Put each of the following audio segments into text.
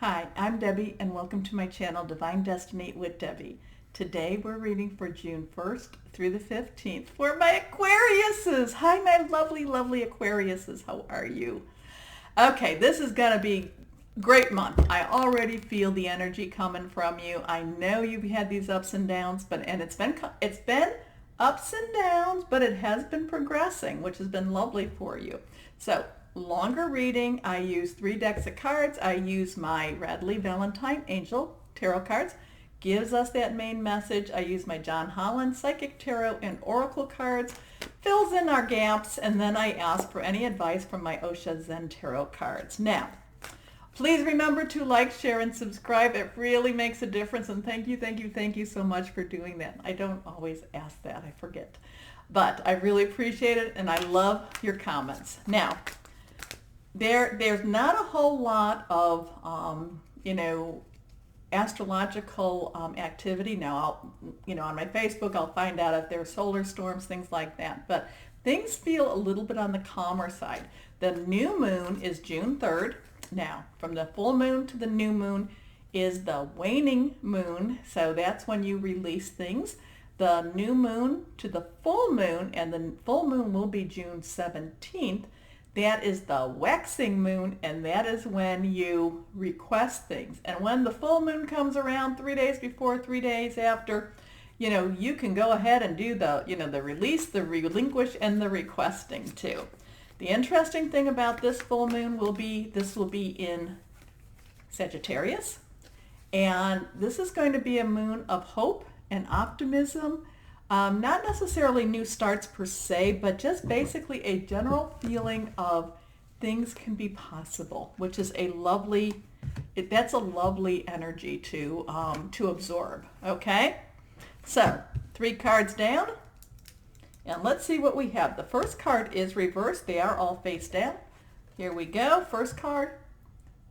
Hi, I'm Debbie and welcome to my channel Divine Destiny with Debbie. Today we're reading for June 1st through the 15th for my Aquariuses. Hi, my lovely, lovely Aquariuses. How are you? Okay, this is going to be a great month. I already feel the energy coming from you. I know you've had these ups and downs, and it's been ups and downs, but it has been progressing, which has been lovely for you. So longer reading, I use 3 decks of cards. I use my Radley Valentine Angel Tarot cards. Gives us that main message. I use my John Holland Psychic Tarot and Oracle cards. Fills in our gaps, and then I ask for any advice from my Osha Zen Tarot cards. Now, please remember to like, share, and subscribe. It really makes a difference, and thank you so much for doing that. I don't always ask that. I forget. But I really appreciate it, and I love your comments. Now, there's not a whole lot of, astrological activity. Now, on my Facebook, I'll find out if there are solar storms, things like that. But things feel a little bit on the calmer side. The new moon is June 3rd. Now, from the full moon to the new moon is the waning moon. So that's when you release things. The new moon to the full moon, and the full moon will be June 17th. That is the waxing moon, and that is when you request things. And when the full moon comes around 3 days before, 3 days after, you can go ahead and do the release, the relinquish, and the requesting too. The interesting thing about this full moon will be in Sagittarius, and this is going to be a moon of hope and optimism. Not necessarily new starts per se, but just basically a general feeling of things can be possible, which is that's a lovely energy to absorb. Okay, so 3 cards down, and let's see what we have. The first card is reversed. They are all face down. Here we go. First card,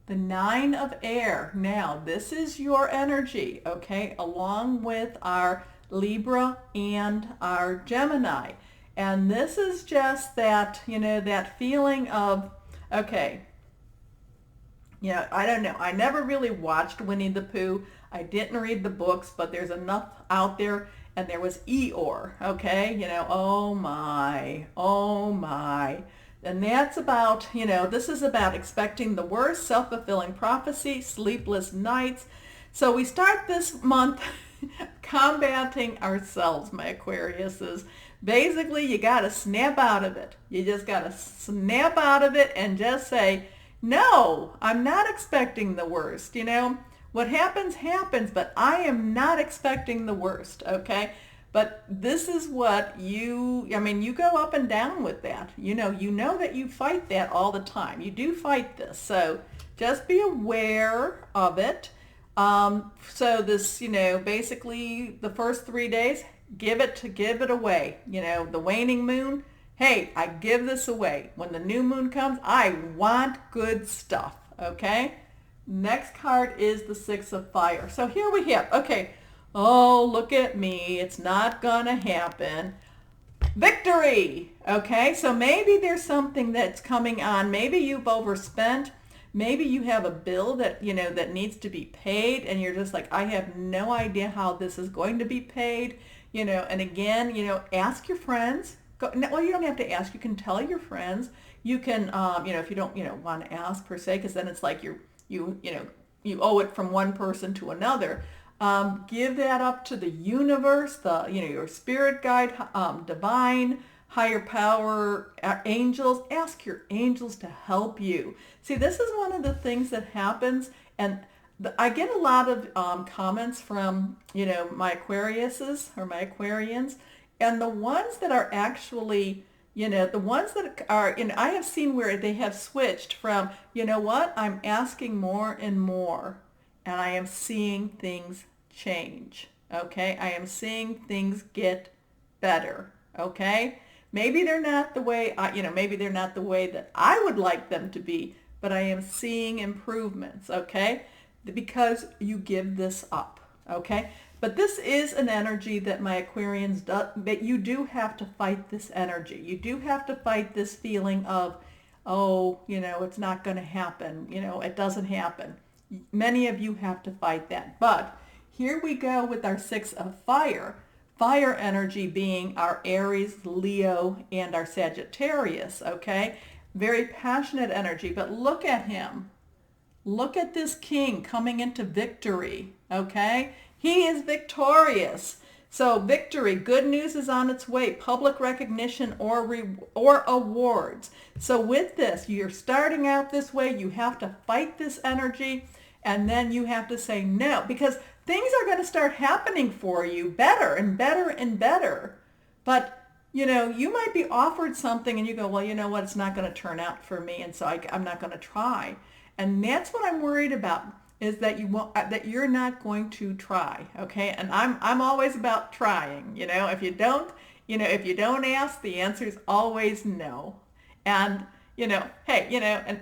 the 9 of air. Now, this is your energy, okay, along with our Libra and our Gemini. And this is just that, that feeling of, okay, I don't know. I never really watched Winnie the Pooh. I didn't read the books, but there's enough out there. And there was Eeyore, okay? Oh my. And that's about, this is about expecting the worst, self-fulfilling prophecy, sleepless nights. So we start this month combating ourselves, my Aquariuses. Basically, you got to snap out of it. You just got to snap out of it and just say, no, I'm not expecting the worst. What happens, happens, but I am not expecting the worst, okay? But this is what you go up and down with that. You know that you fight that all the time. You do fight this. So just be aware of it. So this, basically the first 3 days, give it away. The waning moon, hey, I give this away. When the new moon comes, I want good stuff, okay? Next card is the 6 of fire. So here we have, okay, oh, look at me. It's not gonna happen. Victory, okay? So maybe there's something that's coming on. Maybe you've overspent. Maybe you have a bill that, that needs to be paid, and you're just like, I have no idea how this is going to be paid, and again, ask your friends. Well, you don't have to ask. You can tell your friends. You can, if you don't, want to ask per se, because then it's like you owe it from one person to another. Give that up to the universe, your spirit guide, divine, higher power, angels. Ask your angels to help you. See, this is one of the things that happens, and I get a lot of comments from, my Aquariuses or my Aquarians, and the ones that are actually, the ones that are, I have seen where they have switched from, I'm asking more and more, and I am seeing things change, okay? I am seeing things get better, okay? Maybe they're not the way, maybe they're not the way that I would like them to be, but I am seeing improvements, okay? Because you give this up, okay? But this is an energy that my Aquarians that you do have to fight this energy. You do have to fight this feeling of, oh, it's not going to happen. It doesn't happen. Many of you have to fight that. But here we go with our 6 of fire. Fire energy being our Aries, Leo, and our Sagittarius, okay? Very passionate energy, but look at him. Look at this king coming into victory, okay? He is victorious. So victory, good news is on its way, public recognition or awards. So with this, you're starting out this way, you have to fight this energy, and then you have to say no, because things are going to start happening for you better and better and better. But, you know, you might be offered something and you go, well, you know what, it's not going to turn out for me, and so I'm not going to try. And that's what I'm worried about, is that you're not going to try, okay? And I'm always about trying, you know. If you don't ask, the answer is always no. And, you know, hey, you know, and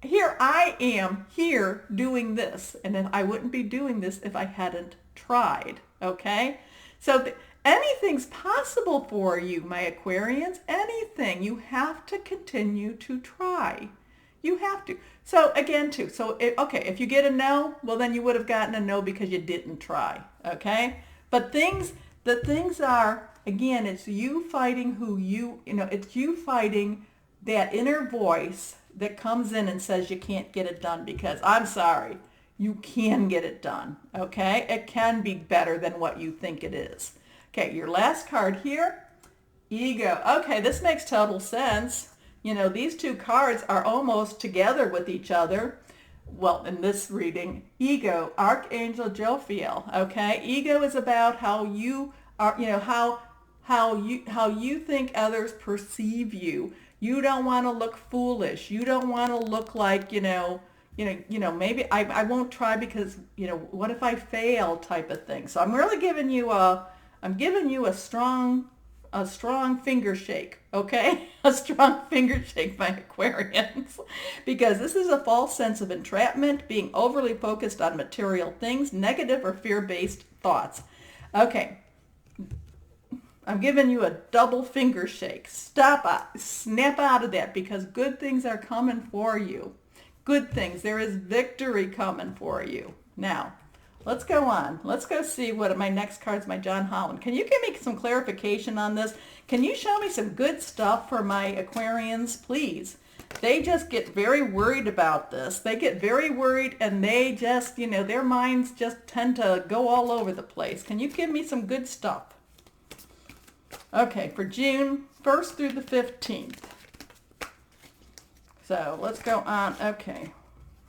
here I am here doing this, and then I wouldn't be doing this if I hadn't tried, okay? So anything's possible for you, my Aquarians, anything. You have to continue to try. You have to. So again, too, if you get a no, well, then you would have gotten a no because you didn't try, okay? But the things are, again, it's you fighting it's you fighting that inner voice that comes in and says you can't get it done, because I'm sorry, you can get it done, okay? It can be better than what you think it is. Okay, your last card here, ego. Okay, this makes total sense. You know, these two cards are almost together with each other. Well, in this reading, ego, Archangel Jophiel, okay? Ego is about how you are, you know, how you think others perceive you. You don't want to look foolish. You don't want to look like, maybe I won't try because, you know, what if I fail type of thing. So I'm really giving you a strong finger shake, okay? A strong finger shake, my Aquarians, because this is a false sense of entrapment, being overly focused on material things, negative or fear-based thoughts. Okay, I'm giving you a double finger shake. Snap out of that, because good things are coming for you. Good things. There is victory coming for you. Now, let's go on. Let's go see what my next card's my John Holland. Can you give me some clarification on this? Can you show me some good stuff for my Aquarians, please? They just get very worried about this. They get very worried, and they just, you know, their minds just tend to go all over the place. Can you give me some good stuff? Okay, for June 1st through the 15th. So let's go on. Okay,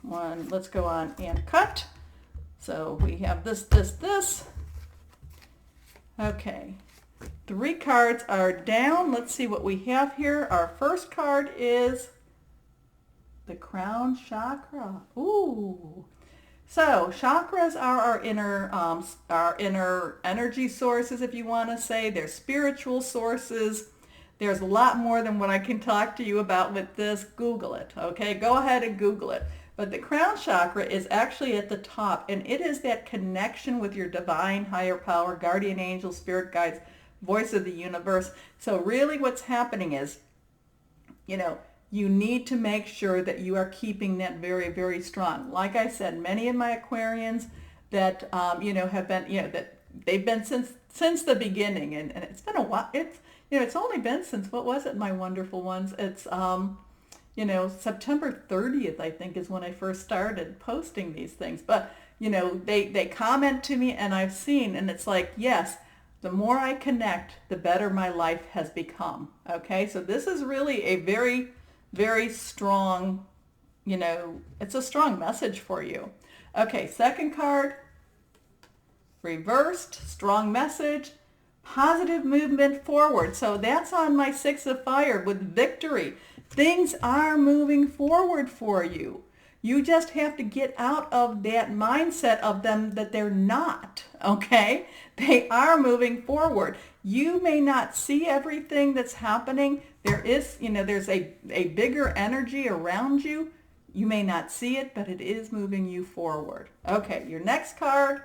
let's go on and cut. So we have this. Okay, 3 cards are down. Let's see what we have here. Our first card is the crown chakra. Ooh. So chakras are our inner energy sources, if you want to say. They're spiritual sources. There's a lot more than what I can talk to you about with this. Google it, okay? Go ahead and Google it. But the crown chakra is actually at the top, and it is that connection with your divine higher power, guardian angel, spirit guides, voice of the universe. So really what's happening is, you know, you need to make sure that you are keeping that very, very strong. Like I said, many of my Aquarians that, have been, that they've been since the beginning, and it's been a while. It's only been since, what was it, my wonderful ones? It's, September 30th, I think, is when I first started posting these things. But, they comment to me, and I've seen, and it's like, yes, the more I connect, the better my life has become. Okay, so this is really a very, very strong, it's a strong message for you. Okay, second card, reversed, strong message, positive movement forward. So that's on my 6 of fire with victory. Things are moving forward for you. You just have to get out of that mindset of them that they're not, okay? They are moving forward. You may not see everything that's happening. There is, there's a bigger energy around you. You may not see it, but it is moving you forward. Okay, your next card.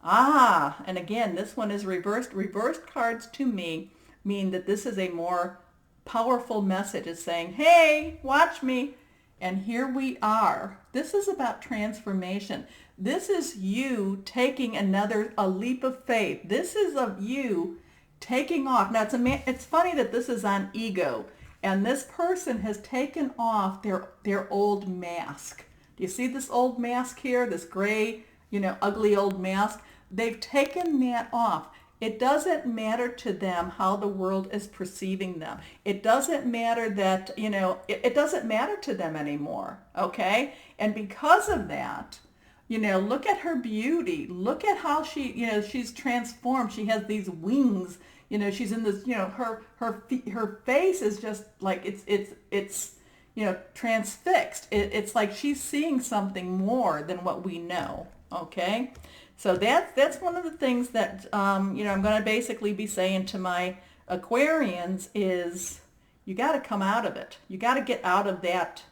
And again, this one is reversed. Reversed cards to me mean that this is a more powerful message. It's saying, hey, watch me. And here we are. This is about transformation. This is you taking a leap of faith. This is of you taking off. Now it's funny that this is on ego, and this person has taken off their old mask. Do you see this old mask here? This gray, ugly old mask? They've taken that off. It doesn't matter to them how the world is perceiving them. It doesn't matter that, it doesn't matter to them anymore, okay? And because of that, look at her beauty. Look at how she's transformed. She has these wings. She's in this, her face is just like it's transfixed. It's like she's seeing something more than what we know, okay? So that's one of the things that, I'm going to basically be saying to my Aquarians is you got to come out of it. You got to get out of that,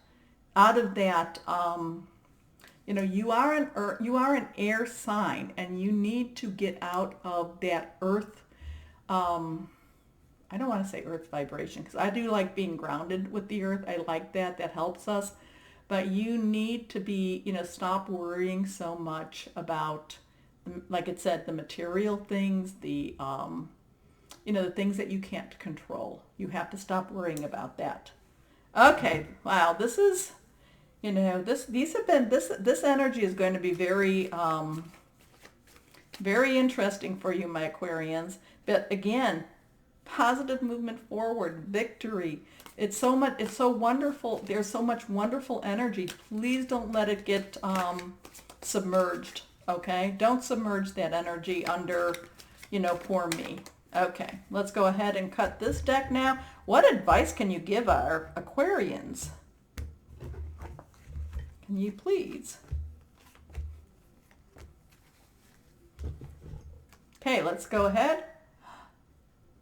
you are an air sign, and you need to get out of that earth, I don't want to say earth vibration, because I do like being grounded with the earth. I like that. That helps us. But you need to be, stop worrying so much about, like it said, the material things, the things that you can't control. You have to stop worrying about that. Okay, wow, this is, this energy is going to be very, very interesting for you, my Aquarians. But again, positive movement forward, victory. It's so wonderful. There's so much wonderful energy. Please don't let it get submerged. Okay, don't submerge that energy under, poor me. Okay, let's go ahead and cut this deck now. What advice can you give our Aquarians? Can you please? Okay, let's go ahead.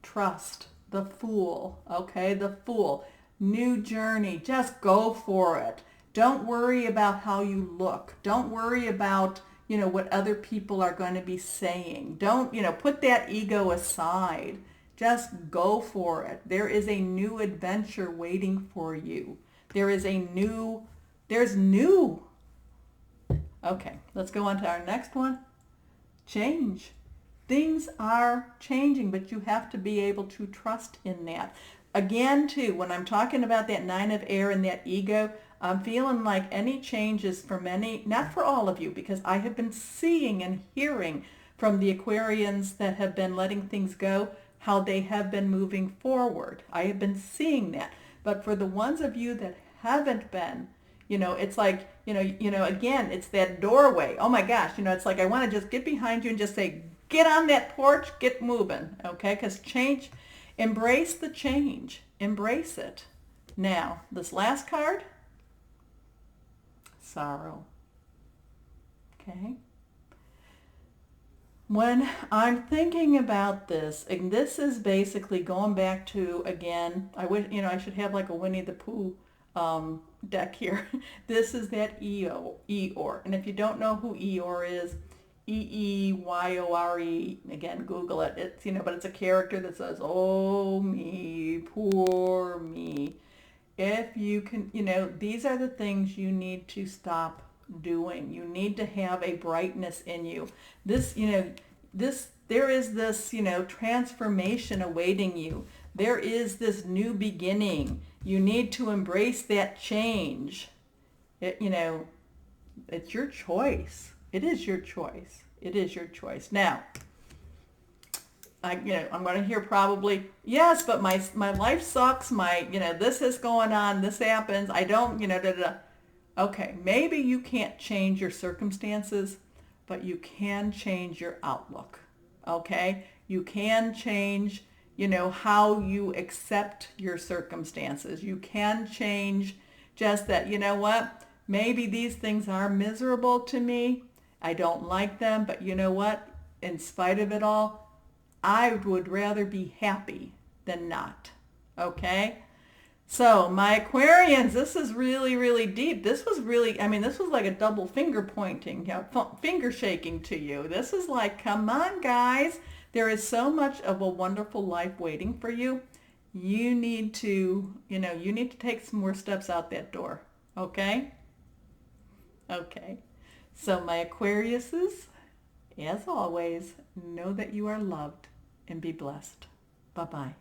Trust the Fool. Okay, the Fool. New journey. Just go for it. Don't worry about how you look. Don't worry about what other people are going to be saying. Don't, put that ego aside. Just go for it. There is a new adventure waiting for you. There's new. Okay, let's go on to our next one. Change. Things are changing, but you have to be able to trust in that. Again, too, when I'm talking about that 9 of air and that ego, I'm feeling like any changes for many, not for all of you, because I have been seeing and hearing from the Aquarians that have been letting things go, how they have been moving forward. I have been seeing that. But for the ones of you that haven't been, it's like, again, it's that doorway. Oh my gosh, it's like I want to just get behind you and just say, get on that porch, get moving, okay? Because change, embrace the change. Embrace it. Now, this last card, sorrow. Okay? When I'm thinking about this, and this is basically going back to, again, I wish, I should have like a Winnie the Pooh deck here. This is that Eeyore. And if you don't know who Eeyore is, Eeyore, again, Google it. It's, but it's a character that says, oh me, poor me. If you can, these are the things you need to stop doing. You need to have a brightness in you. This, there is this, transformation awaiting you. There is this new beginning. You need to embrace that change. It's your choice. It is your choice. It is your choice. Now, I'm going to hear probably, yes, but my life sucks. This is going on. This happens. I don't, Okay, maybe you can't change your circumstances, but you can change your outlook. Okay? You can change, how you accept your circumstances. You can change just that, what? Maybe these things are miserable to me. I don't like them, but you know what? In spite of it all, I would rather be happy than not. Okay? So, my Aquarians, this is really, really deep. This was really, this was like a double finger pointing, finger shaking to you. This is like, come on, guys. There is so much of a wonderful life waiting for you. You need to, take some more steps out that door. Okay? Okay. So my Aquariuses, as always, know that you are loved and be blessed. Bye-bye.